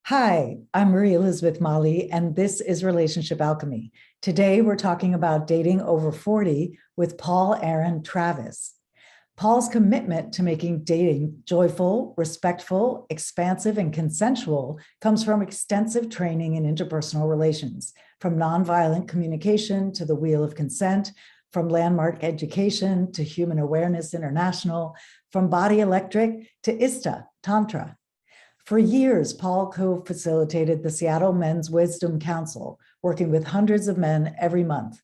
Hi, I'm Marie Elizabeth Molly, and this is Relationship Alchemy. Today, we're talking about dating over 40 with Paul Aaron Travis. Paul's commitment to making dating joyful, respectful, expansive, and consensual comes from extensive training in interpersonal relations, from nonviolent communication to the Wheel of Consent, from landmark education to Human Awareness International, from Body Electric to ISTA, Tantra. For years, Paul co-facilitated the Seattle Men's Wisdom Council, working with hundreds of men every month.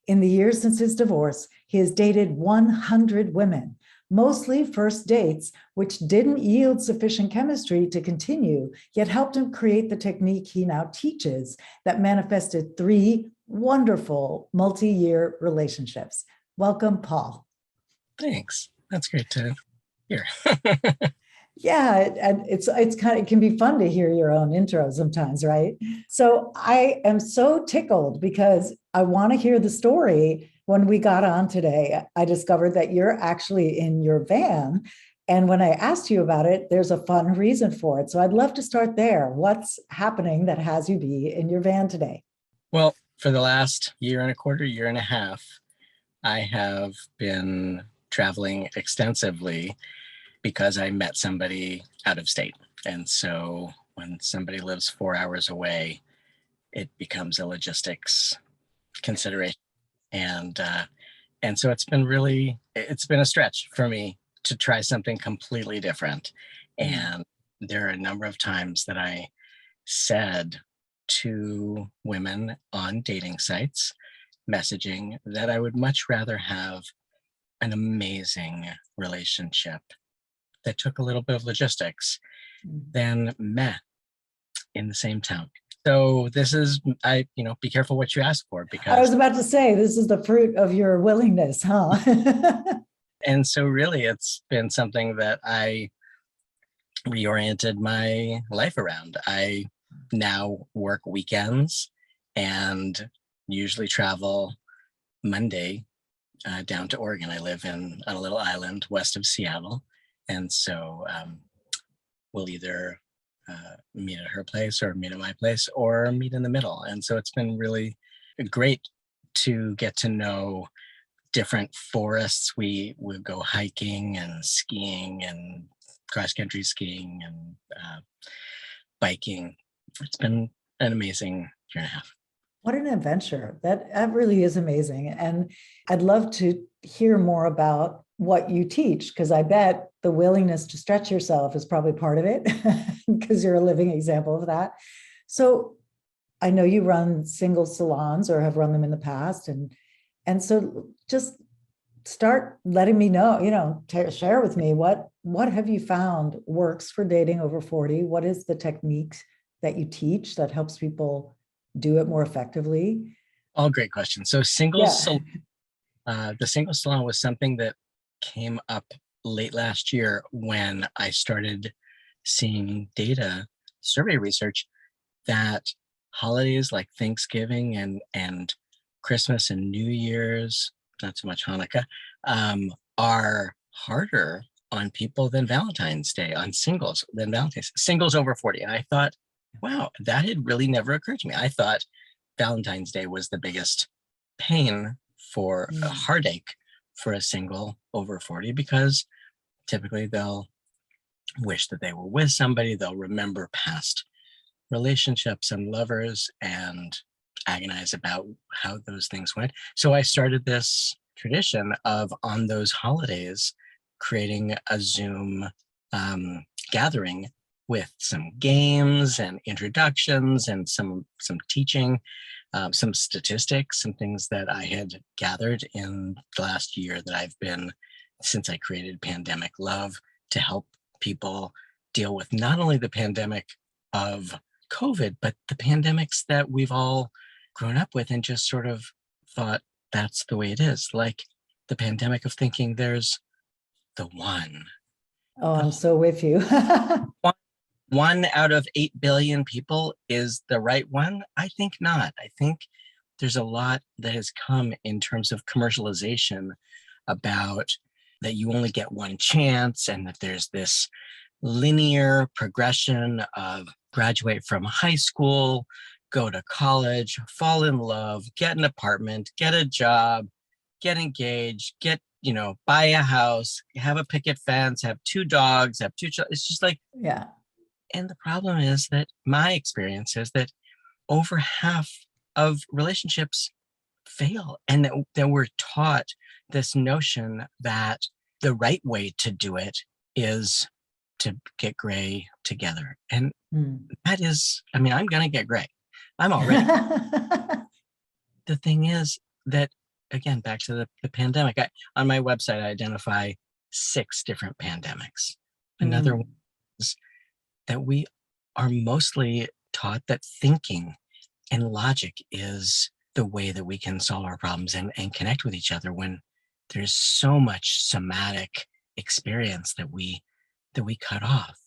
In the years since his divorce, he has dated 100 women, mostly first dates, which didn't yield sufficient chemistry to continue, yet helped him create the technique he now teaches that manifested 3 wonderful multi-year relationships. Welcome, Paul. Thanks. That's great to hear. Yeah, and it's kind of, it can be fun to hear your own intro sometimes, right? So I am so tickled because I want to hear the story. When we got on today, I discovered that you're actually in your van. And when I asked you about it, there's a fun reason for it. So I'd love to start there. What's happening that has you be in your van today? Well, for the last year and a quarter, year and a half, I have been traveling extensively because I met somebody out of state. And so when somebody lives 4 hours away, it becomes a logistics consideration. And so it's been a stretch for me to try something completely different. And there are a number of times that I said to women on dating sites, messaging, that I would much rather have an amazing relationship that took a little bit of logistics than meh in the same town. So this is, be careful what you ask for, I because, was about to say, this is the fruit of your willingness, huh? and so really it's been something that I reoriented my life around. I now work weekends and usually travel Monday down to Oregon. I live on a little island west of Seattle. And so we'll either meet at her place or meet at my place or meet in the middle. And so it's been really great to get to know different forests. We would go hiking and skiing and cross-country skiing and biking. It's been an amazing year and a half. What an adventure. That really is amazing. And I'd love to hear more about what you teach, because I bet the willingness to stretch yourself is probably part of it, because you're a living example of that. So I know you run Singles Salons or have run them in the past. And so just start letting me know, share with me what have you found works for dating over 40? What is the techniques that you teach that helps people do it more effectively? All great questions. So the Singles Salon was something that came up late last year when I started seeing data, survey research, that holidays like Thanksgiving and Christmas and New Year's, not so much Hanukkah, are harder on people than Valentine's Day, on singles than singles over 40. And I thought, wow, that had really never occurred to me. I thought Valentine's Day was the biggest pain for a heartache for a single over 40, because typically they'll wish that they were with somebody, they'll remember past relationships and lovers and agonize about how those things went. So I started this tradition of, on those holidays, creating a Zoom gathering with some games and introductions and some teaching, some statistics, some things that I had gathered in the last year that I've been, since I created Pandemic Love, to help people deal with not only the pandemic of COVID, but the pandemics that we've all grown up with and just sort of thought that's the way it is. Like the pandemic of thinking there's the one. Oh, I'm so with you. One out of 8 billion people is the right one? I think not. I think there's a lot that has come in terms of commercialization about that you only get one chance, and that there's this linear progression of graduate from high school, go to college, fall in love, get an apartment, get a job, get engaged, buy a house, have a picket fence, have 2 dogs, have 2 children. It's just like, Yeah. and the problem is that my experience is that over half of relationships fail, and that we're taught this notion that the right way to do it is to get gray together. And that is, I'm going to get gray. I'm already. The thing is that, again, back to the pandemic, on my website, I identify 6 different pandemics. Another one is that we are mostly taught that thinking and logic is the way that we can solve our problems and connect with each other, when there's so much somatic experience that we cut off.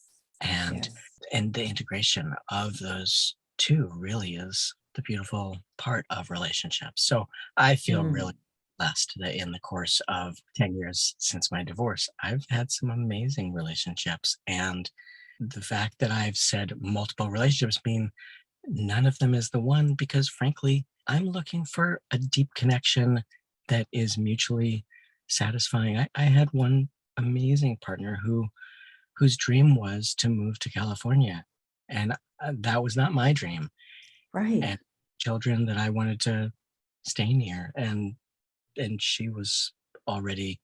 And the integration of those two really is the beautiful part of relationships. So I feel really blessed that in the course of 10 years since my divorce, I've had some amazing relationships. And the fact that I've said multiple relationships mean none of them is the one, because frankly, I'm looking for a deep connection that is mutually satisfying. I had one amazing partner whose dream was to move to California, and that was not my dream. Right. And children that I wanted to stay near, and she was already,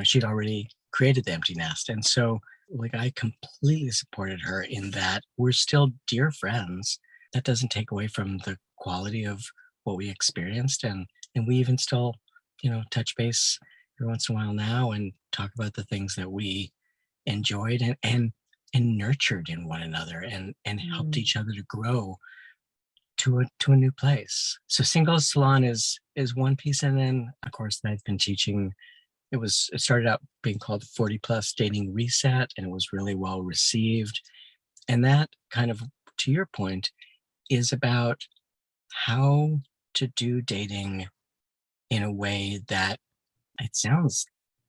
she'd already created the empty nest. And so like I completely supported her in that. We're still dear friends. That doesn't take away from the quality of what we experienced. And we even still, touch base every once in a while now and talk about the things that we enjoyed and nurtured in one another, and helped each other to grow to a new place. So Singles Salon is one piece. And then of course I've been teaching. It started out being called 40 Plus Dating Reset, and it was really well received. And that kind of, to your point, is about how to do dating in a way that, it sounds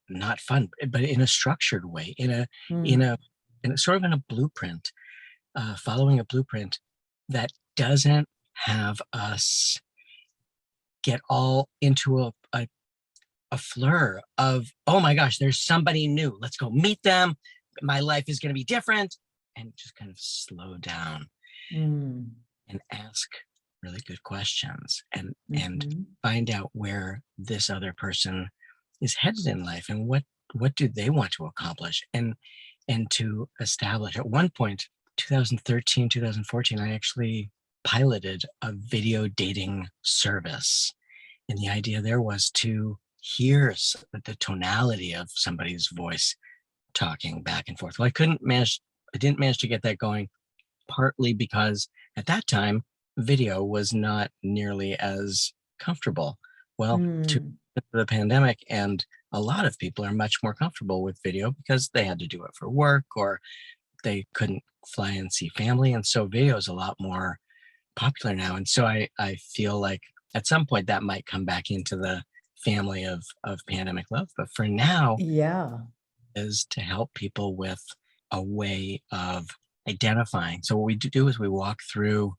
not fun, but in a structured way, in a sort of in a blueprint, following a blueprint that doesn't have us get all into a flur of, oh my gosh, there's somebody new, let's go meet them, my life is going to be different, and just kind of slow down and ask really good questions and find out where this other person is headed in life, and what do they want to accomplish, and to establish. At one point, 2013, 2014, I actually piloted a video dating service, and the idea there was to hear the tonality of somebody's voice talking back and forth. Well, I didn't manage to get that going, partly because at that time video was not nearly as comfortable. Well, to the pandemic, and a lot of people are much more comfortable with video because they had to do it for work, or they couldn't fly and see family, and so video is a lot more popular now. And so I feel like at some point that might come back into the family of pandemic love, but for now, is to help people with a way of identifying. So what we do is we walk through,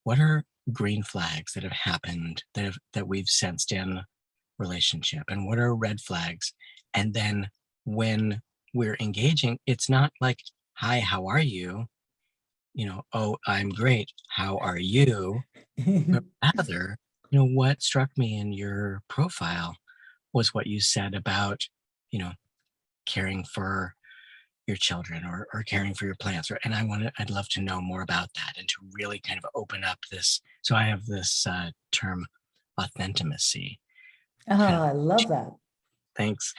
what are green flags that have happened, that we've sensed in relationship, and what are red flags. And then when we're engaging, it's not like, hi, how are you? Oh, I'm great, how are you? But rather, what struck me in your profile was what you said about, caring for your children, or caring for your plants, and I'd love to know more about that, and to really kind of open up this. So I have this term, authentimacy. I love that. Thanks.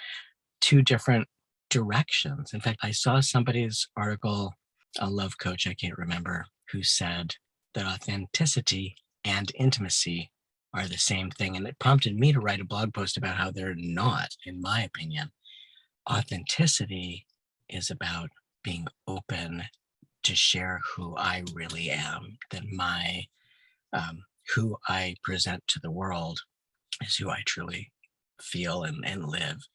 2 different directions. In fact, I saw somebody's article, a love coach, I can't remember, who said that authenticity and intimacy are the same thing. And it prompted me to write a blog post about how they're not, in my opinion. Authenticity is about being open to share who I really am, that who I present to the world is who I truly feel and live.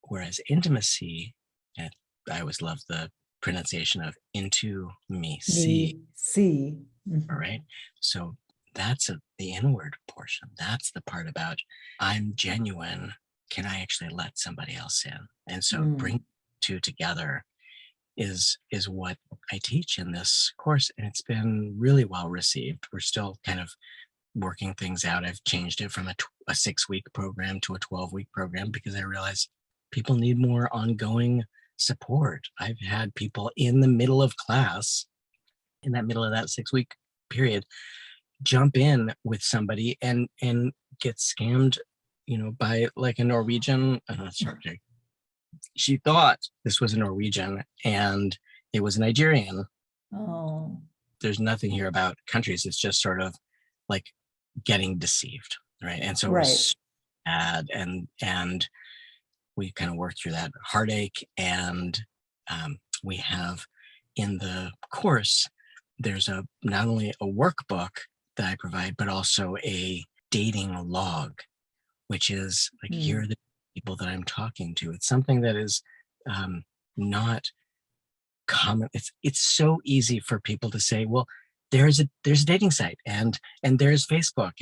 Whereas intimacy, and I always love the pronunciation of into me, see. Me see. All Mhm. right. So that's the inward portion. That's the part about I'm genuine. Can I actually let somebody else in? And so bring Mm. two together is what I teach in this course. And it's been really well received. We're still kind of working things out. I've changed it from a 6-week program to a 12-week program because I realize people need more ongoing support. I've had people in the middle of class, in that middle of that 6-week period, jump in with somebody and get scammed, by like a Norwegian. Sorry, she thought this was a Norwegian and it was a Nigerian. Oh, There's nothing here about countries. It's just sort of like getting deceived, right? And so it right. was sad, and we kind of worked through that heartache. And we have in the course, there's not only a workbook that I provide, but also a dating log, which is like, here are Mm. the people that I'm talking to. It's something that is not common. It's so easy for people to say, well, there's a dating site, and there's Facebook,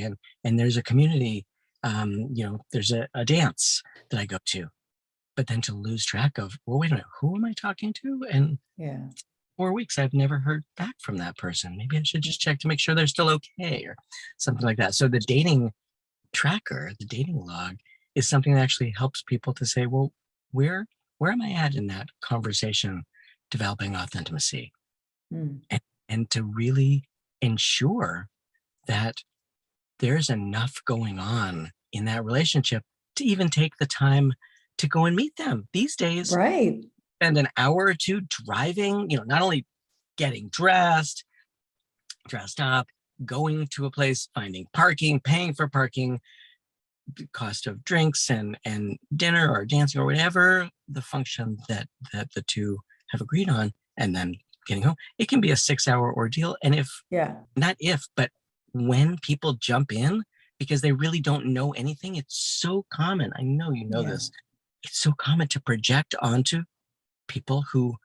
and there's a community, there's a dance that I go to, but then to lose track of, well, wait a minute, who am I talking to? And Yeah. 4 weeks, I've never heard back from that person. Maybe I should just check to make sure they're still okay, or something like that. So the dating tracker, the dating log, is something that actually helps people to say, well, where am I at in that conversation, developing authenticity, Mm. and to really ensure that there's enough going on in that relationship to even take the time to go and meet them. These days, Right. spend an hour or two driving, not only getting dressed up, going to a place, finding parking, paying for parking, the cost of drinks and dinner or dancing or whatever the function that the two have agreed on, and then getting home. It can be a 6-hour ordeal. And Yeah. but when people jump in because they really don't know anything, it's so common. I know you know Yeah. this. It's so common to project onto people who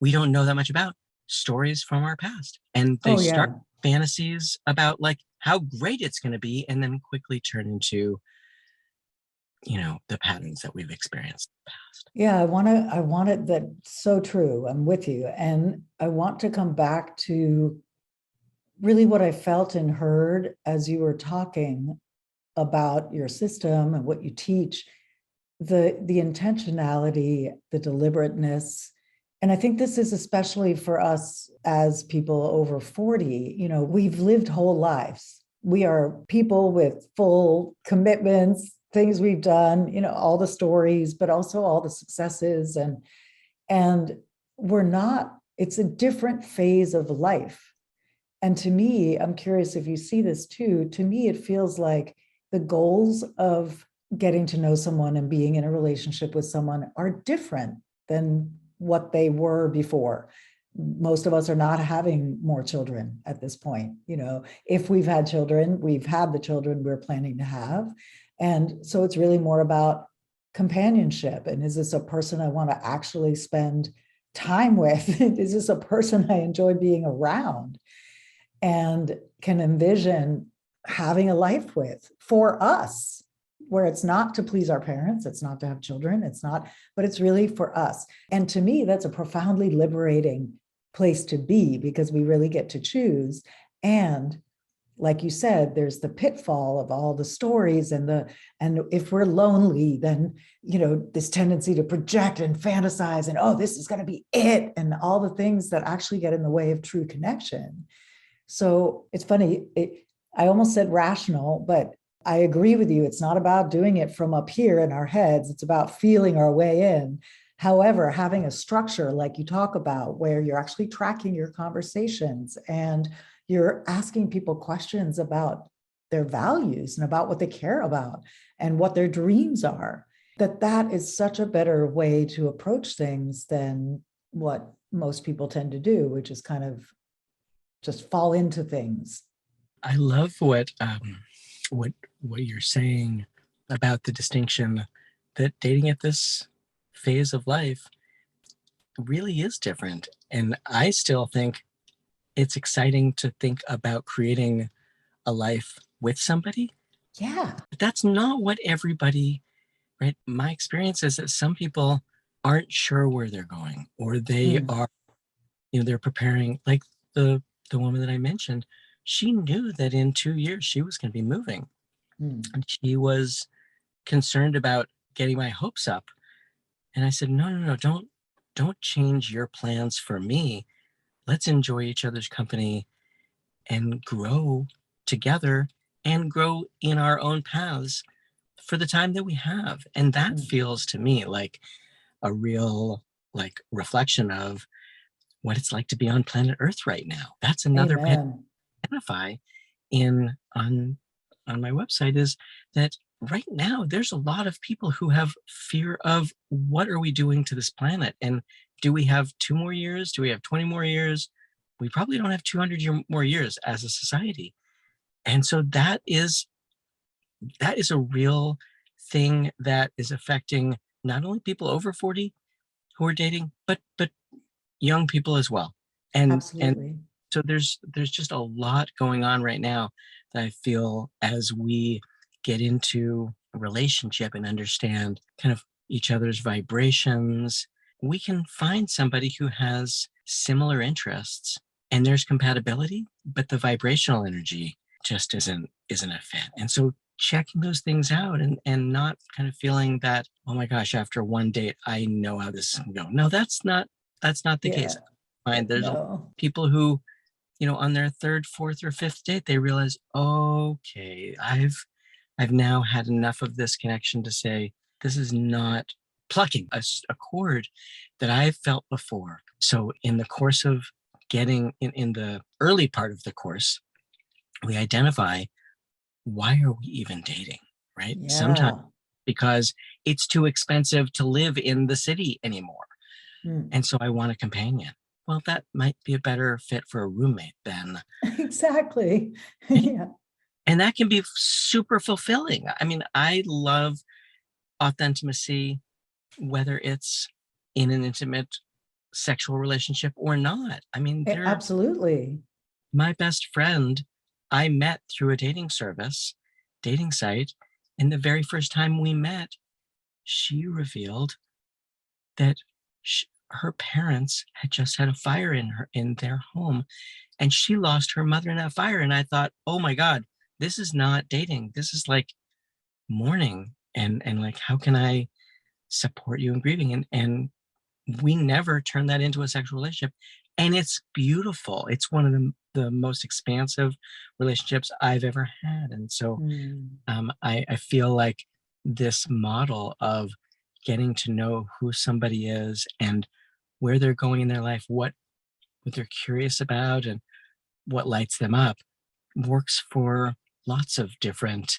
we don't know that much about stories from our past. And they Oh, start yeah. fantasies about like how great it's going to be, and then quickly turn into, the patterns that we've experienced in the past. Yeah. I want it. That's so true. I'm with you. And I want to come back to really what I felt and heard as you were talking about your system and what you teach, the intentionality, the deliberateness. And I think this is especially for us as people over 40. We've lived whole lives. We are people with full commitments, things we've done, all the stories, but also all the successes. And we're not, it's a different phase of life. And to me, I'm curious if you see this too. To me, it feels like the goals of getting to know someone and being in a relationship with someone are different than what they were before. Most of us are not having more children at this point. If we've had children, we've had the children we're planning to have. And so it's really more about companionship. And is this a person I want to actually spend time with? Is this a person I enjoy being around and can envision having a life with for us, where it's not to please our parents, it's not to have children, it's not, but it's really for us. And to me, that's a profoundly liberating place to be, because we really get to choose. And like you said, there's the pitfall of all the stories and if we're lonely, then this tendency to project and fantasize and, oh, this is going to be it, and all the things that actually get in the way of true connection. So it's funny, I almost said rational, but I agree with you. It's not about doing it from up here in our heads. It's about feeling our way in. However, having a structure like you talk about, where you're actually tracking your conversations and you're asking people questions about their values and about what they care about and what their dreams are, that is such a better way to approach things than what most people tend to do, which is kind of just fall into things. I love what you're saying about the distinction that dating at this phase of life really is different. And I still think it's exciting to think about creating a life with somebody. Yeah. But that's not what everybody, right? My experience is that some people aren't sure where they're going, or they Mm, are, they're preparing, like the woman that I mentioned, she knew that in 2 years she was going to be moving. mm, And she was concerned about getting my hopes up. And I said, no, no, no, don't change your plans for me. Let's enjoy each other's company and grow together and grow in our own paths for the time that we have. And that mm. feels to me like a real like reflection of what it's like to be on planet Earth right now. That's another pet Amen. identify in on my website, is that right now there's a lot of people who have fear of what are we doing to this planet, and do we have 2 more years, do we have 20 more years? We probably don't have 200 more years as a society. And so that is a real thing that is affecting not only people over 40 who are dating, but young people as well. And Absolutely. so there's just a lot going on right now that I feel, as we get into a relationship and understand kind of each other's vibrations, we can find somebody who has similar interests and there's compatibility, but the vibrational energy just isn't a fit. And so checking those things out, and not kind of feeling that, oh my gosh, after one date I know how this is going to go. No, that's not the Yeah. case. Find there's No. people who, on their third, fourth, or fifth date, they realize, okay, I've now had enough of this connection to say this is not plucking a chord that I've felt before. So in the course of getting in the early part of the course, we identify, why are we even dating, right? Sometimes Yeah. because it's too expensive to live in the city anymore. Mm. And so I want a companion. Well, that might be a better fit for a roommate than, Exactly. right? Yeah. And that can be super fulfilling. I mean, I love authenticity, whether it's in an intimate sexual relationship or not. I mean, Absolutely. my best friend I met through a dating site. And the very first time we met, she revealed that her parents had just had a fire in their home, and she lost her mother in that fire. And I thought, oh my God, this is not dating. This is like mourning, and like, how can I support you in grieving? And we never turned that into a sexual relationship. And it's beautiful. It's one of the most expansive relationships I've ever had. And so Mm. I feel like this model of getting to know who somebody is and where they're going in their life, what they're curious about, and what lights them up, works for lots of different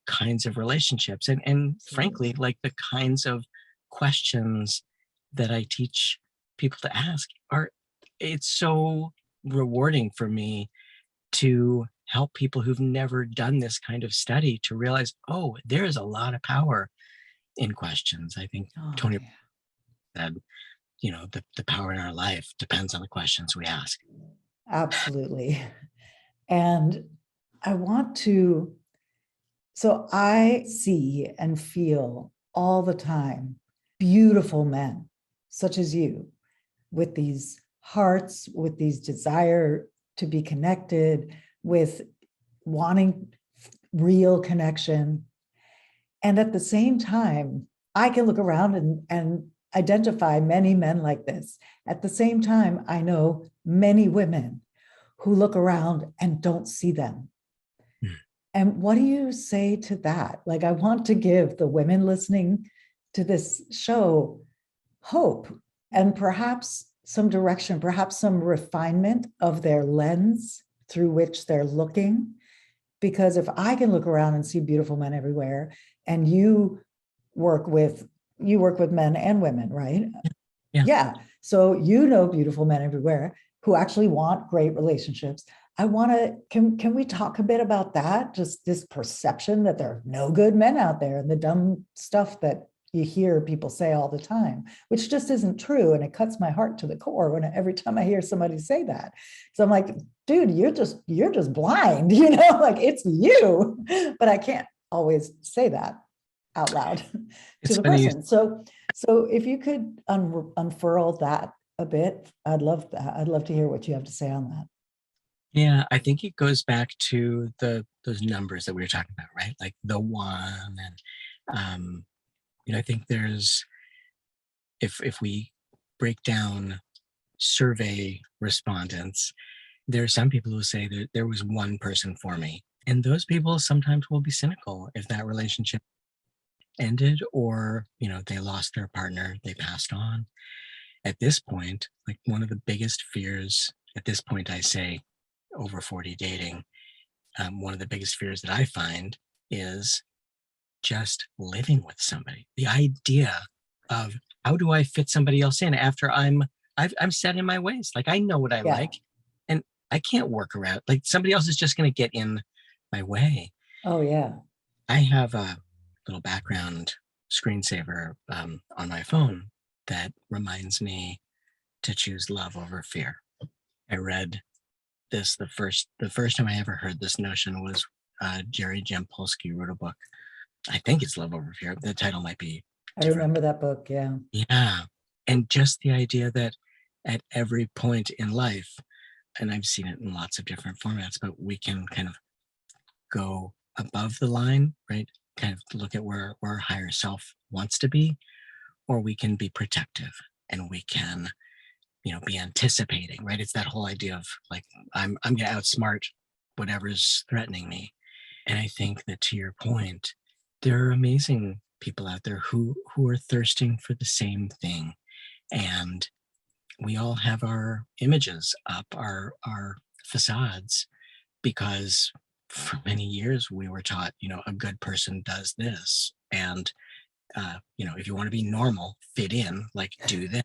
kinds of relationships. And frankly, Absolutely. like, the kinds of questions that I teach people to ask are, it's so rewarding for me to help people who've never done this kind of study to realize, oh, there's a lot of power in questions. I think Oh, Tony yeah. said, the power in our life depends on the questions we ask. Absolutely. And I want to, so I see and feel all the time beautiful men, such as you, with these hearts, with these desire to be connected, with wanting real connection. And at the same time, I can look around and identify many men like this. At the same time, I know many women who look around and don't see them. Mm. And what do you say to that? Like, I want to give the women listening to this show hope and perhaps some direction, perhaps some refinement of their lens through which they're looking. Because if I can look around and see beautiful men everywhere, and work with you work with men and women, right? Yeah. Yeah. So you know beautiful men everywhere who actually want great relationships. I want to, can we talk a bit about that? Just this perception that there are no good men out there, and the dumb stuff that you hear people say all the time, which just isn't true. And it cuts my heart to the core every time I hear somebody say that. So I'm like, dude, you're just blind, like it's you. But I can't always say that out loud to the person. So if you could unfurl that a bit, I'd love that. I'd love to hear what you have to say on that. Yeah, I think it goes back to those numbers that we were talking about, right? Like the one, and I think there's, if we break down survey respondents, there are some people who say that there was one person for me, and those people sometimes will be cynical if that relationship ended, or they lost their partner, they passed on. At this point, like, one of the biggest fears at this point, I say, over 40 dating, one of the biggest fears that I find is just living with somebody. The idea of, how do I fit somebody else in after I'm set in my ways? Like, I know what I like, and I can't work around. Like, somebody else is just going to get in my way. Oh yeah. I have a little background screensaver on my phone that reminds me to choose love over fear. I read this the first time I ever heard this notion was Jerry Jampolsky wrote a book. I think it's Love Over Fear. The title might be different. I remember that book. Yeah. Yeah. And just the idea that at every point in life, and I've seen it in lots of different formats, but we can kind of go above the line, right? Kind of look at where our higher self wants to be, or we can be protective, and we can, be anticipating, right? It's that whole idea of, like, I'm going to outsmart whatever's threatening me. And I think that, to your point, there are amazing people out there who are thirsting for the same thing. And we all have our images up, our facades, because for many years we were taught, a good person does this. And, if you want to be normal, fit in, like, do this,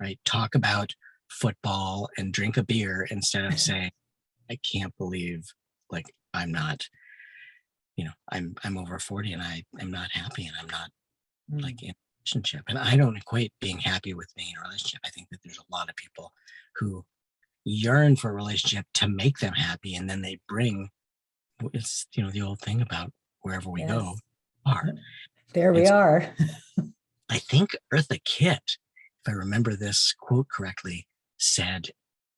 right? Talk about football and drink a beer instead of saying, I can't believe, like, I'm not, I'm over 40 and I'm not happy, and I'm not like in a relationship. And I don't equate being happy with being in a relationship. I think that there's a lot of people who yearn for a relationship to make them happy, and then they bring, it's, the old thing about wherever we go are. There we are. I think Eartha Kitt, if I remember this quote correctly, said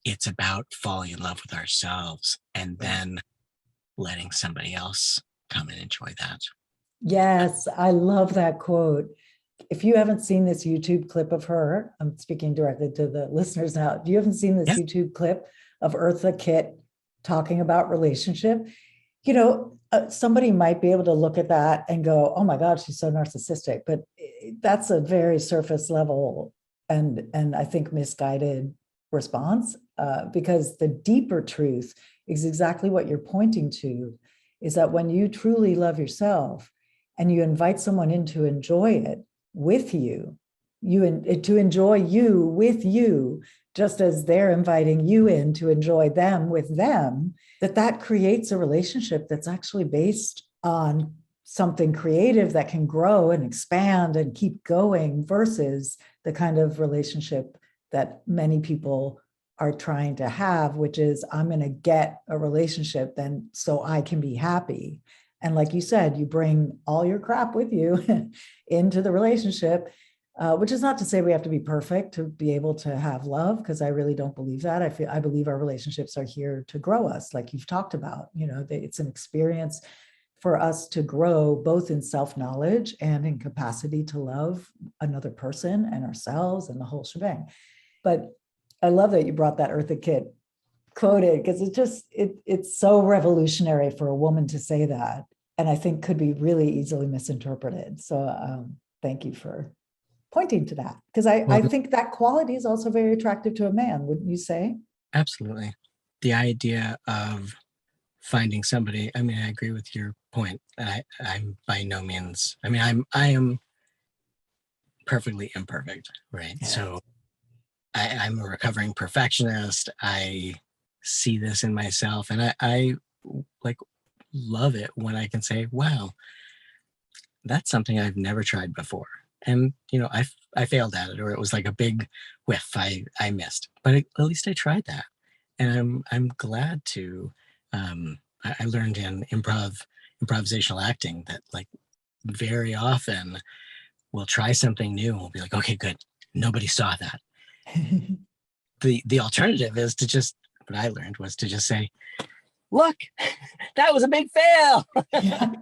it's about falling in love with ourselves and then letting somebody else come and enjoy that. Yes, I love that quote. If you haven't seen this YouTube clip of her, I'm speaking directly to the listeners now. If you haven't seen this YouTube clip of Eartha Kitt talking about relationship, somebody might be able to look at that and go, oh my God, she's so narcissistic. But that's a very surface level and I think misguided response, because the deeper truth is exactly what you're pointing to, is that when you truly love yourself and you invite someone in to enjoy it with you, to enjoy you with you, just as they're inviting you in to enjoy them with them, that creates a relationship that's actually based on something creative that can grow and expand and keep going, versus the kind of relationship that many people are trying to have, which is, I'm going to get a relationship then so I can be happy. And like you said, you bring all your crap with you into the relationship, which is not to say we have to be perfect to be able to have love, because I really don't believe that. I believe our relationships are here to grow us, like you've talked about. It's an experience for us to grow, both in self-knowledge and in capacity to love another person and ourselves and the whole shebang. But I love that you brought that Eartha Kitt quoted, because it's so revolutionary for a woman to say that, and I think could be really easily misinterpreted. So thank you for pointing to that, because I think that quality is also very attractive to a man, wouldn't you say? Absolutely. The idea of finding somebody, I agree with your point. I'm by no means, I am perfectly imperfect, right? Yeah. So I'm a recovering perfectionist. I see this in myself, and I like love it when I can say, wow, that's something I've never tried before. And, I failed at it, or it was like a big whiff I missed, but at least I tried that. And I'm glad to, I learned in improvisational acting that like very often we'll try something new and we'll be like, okay, good. Nobody saw that. The alternative is to just, what I learned was to just say, look, that was a big fail. Yeah.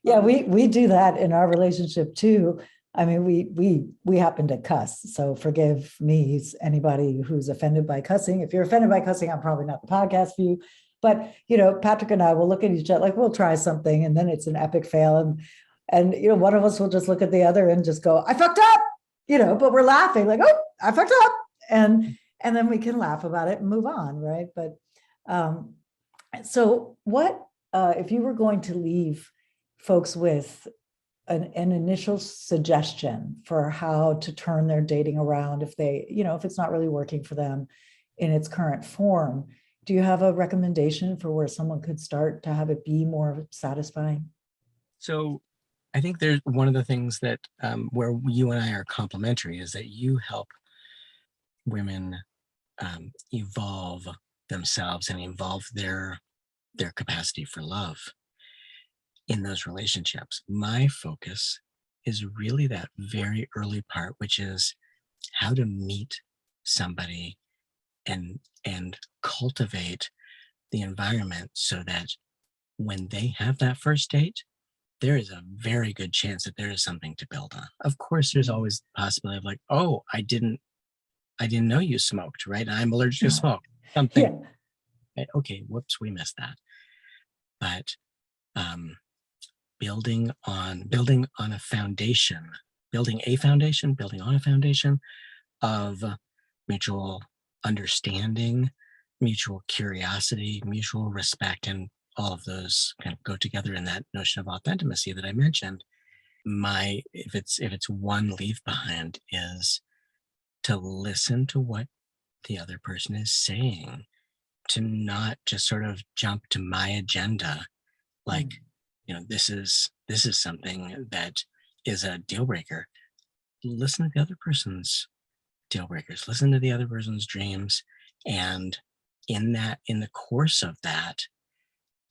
Yeah, we do that in our relationship too. I mean, we happen to cuss, so forgive me, anybody who's offended by cussing. If you're offended by cussing, I'm probably not the podcast for you. But Patrick and I will look at each other like we'll try something, and then it's an epic fail, and one of us will just look at the other and just go, "I fucked up," but we're laughing like, "Oh, I fucked up," and then we can laugh about it and move on, right? But so what if you were going to leave folks with an initial suggestion for how to turn their dating around if they, if it's not really working for them in its current form, do you have a recommendation for where someone could start to have it be more satisfying? So I think there's one of the things that where you and I are complementary is that you help women evolve themselves and evolve their capacity for love in those relationships. My focus is really that very early part, which is how to meet somebody and cultivate the environment so that when they have that first date, there is a very good chance that there is something to build on. Of course, there's always the possibility of like, oh, I didn't know you smoked, right? I'm allergic to smoke. Something. Yeah. Right? Okay, whoops, we missed that. But building on a foundation, building on a foundation of mutual understanding, mutual curiosity, mutual respect, and all of those kind of go together in that notion of authenticity that I mentioned. If it's one leave behind is to listen to what the other person is saying, to not just sort of jump to my agenda, like, this is something that is a deal breaker. Listen to the other person's deal breakers, listen to the other person's dreams, and in the course of that,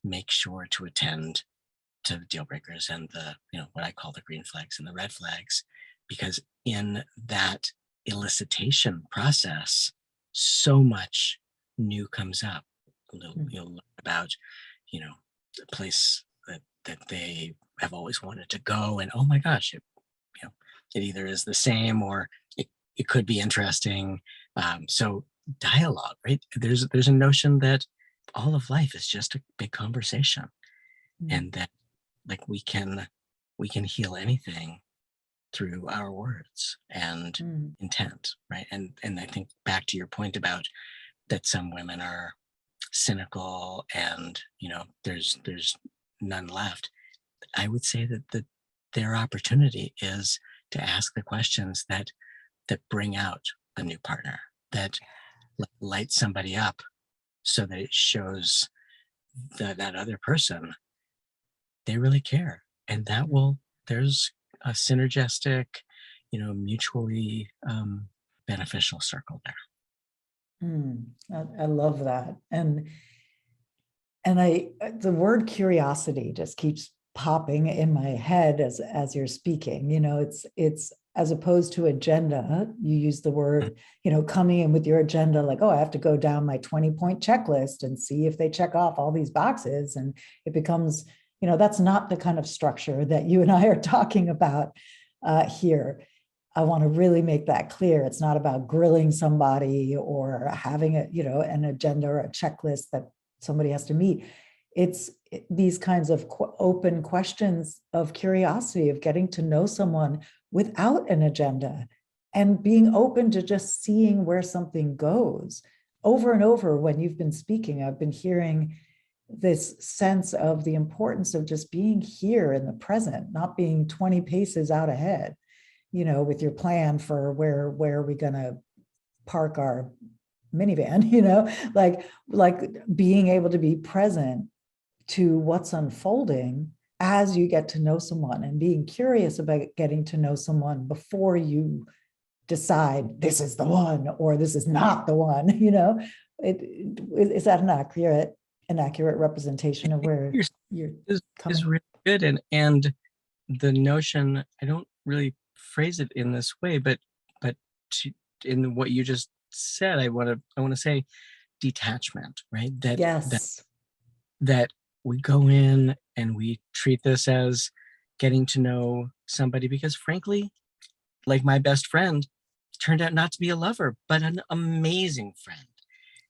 make sure to attend to the deal breakers and the, what I call the green flags and the red flags, because in that elicitation process, so much new comes up. You'll learn about, the place that they have always wanted to go, and oh my gosh, it either is the same or it could be interesting. So dialogue, right? There's a notion that all of life is just a big conversation, and that like we can heal anything through our words and intent, right? And I think back to your point about that some women are cynical and there's none left. I would say that their opportunity is to ask the questions that bring out a new partner, that light somebody up, so that it shows that other person they really care, and that there's a synergistic, mutually beneficial circle there. I love that. And the word curiosity just keeps popping in my head as you're speaking. It's as opposed to agenda, you use the word, coming in with your agenda, like, oh, I have to go down my 20-point checklist and see if they check off all these boxes. And it becomes, that's not the kind of structure that you and I are talking about here. I want to really make that clear. It's not about grilling somebody or having an agenda or a checklist that somebody has to meet. It's these kinds of open questions of curiosity, of getting to know someone without an agenda and being open to just seeing where something goes. Over and over, when you've been speaking, I've been hearing this sense of the importance of just being here in the present, not being 20 paces out ahead, with your plan for where are we going to park our minivan, like being able to be present to what's unfolding as you get to know someone, and being curious about getting to know someone before you decide this is the one or this is not the one, is that an accurate representation of where you're is coming? really good, and the notion, I don't really phrase it in this way, but to, in what you just said, I want to say detachment, right? Yes. That we go in and we treat this as getting to know somebody, because frankly, like my best friend turned out not to be a lover, but an amazing friend.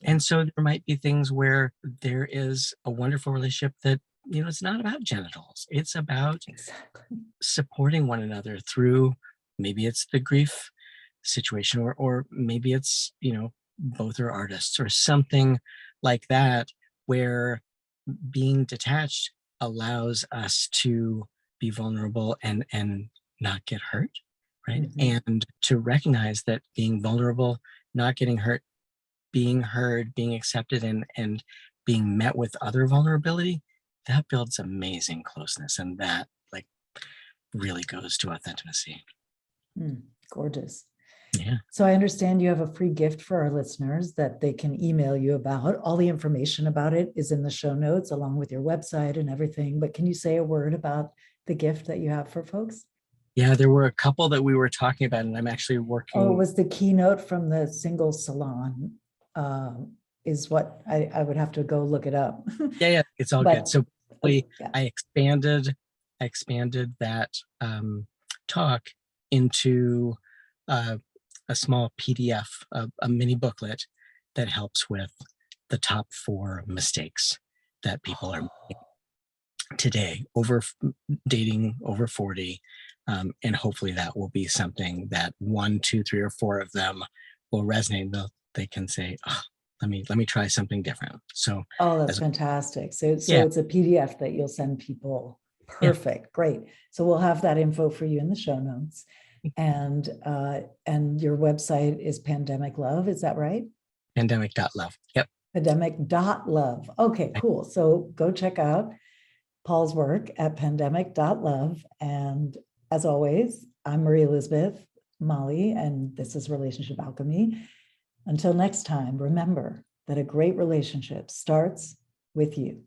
And so there might be things where there is a wonderful relationship that, it's not about genitals. It's about Exactly. supporting one another through, maybe it's the grief situation, or maybe it's, both are artists or something like that, where being detached allows us to be vulnerable and not get hurt, right? Mhm. And to recognize that being vulnerable, not getting hurt, being heard, being accepted, and being met with other vulnerability, that builds amazing closeness, and that like really goes to authenticity. Gorgeous. Yeah. So I understand you have a free gift for our listeners that they can email you about. All the information about it is in the show notes, along with your website and everything. But can you say a word about the gift that you have for folks? Yeah, there were a couple that we were talking about, and I'm actually working. Oh, it was the keynote from the Singles Salon, is what I would have to go look it up. Yeah, it's all good. But So yeah. I expanded that talk into a small PDF, a mini booklet that helps with the top 4 mistakes that people are making today over dating over 40. And hopefully that will be something that 1, 2, 3, or 4 of them will resonate. They can say, oh, let me try something different. So, Oh, that's fantastic. So yeah, it's a PDF that you'll send people. yeah, Perfect. Great. So we'll have that info for you in the show notes. And your website is Pandemic Love, is that right? pandemic.love. Yep. Pandemic.love. Okay, cool. So go check out Paul's work at pandemic.love. And as always, I'm Marie Elizabeth Molly, and this is Relationship Alchemy. Until next time, remember that a great relationship starts with you.